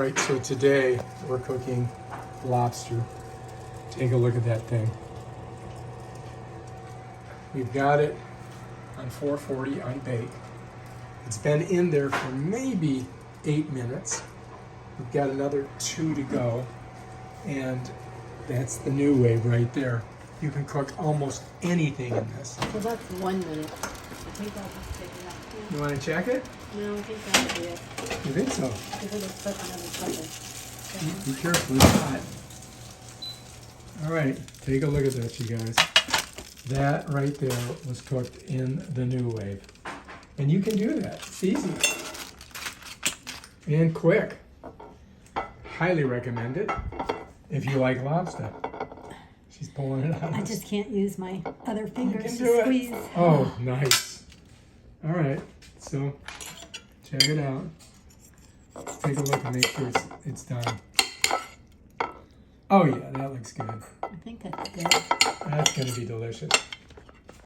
Right, so today we're cooking lobster. Take a look at that thing. We've got it on 440 on bake. It's been in there for maybe 8 minutes. We've got another 2 to go, and that's the Nuwave right there. You can cook almost anything in this. Well, that's 1 minute. I think I'll just take it out. You want to check it? No, I think that'll be it. You think so? Because it'll cook another second. Be careful, it's hot. All right, take a look at this, you guys. That right there was cooked in the Nuwave. And you can do that. It's easy. And quick. Highly recommend it if you like lobster. She's pulling it out. I just can't use my other fingers do to it. squeeze. Oh, nice. All right, so check it out. Take a look and make sure it's done. Oh yeah, that looks good. I think that's good. That's gonna be delicious.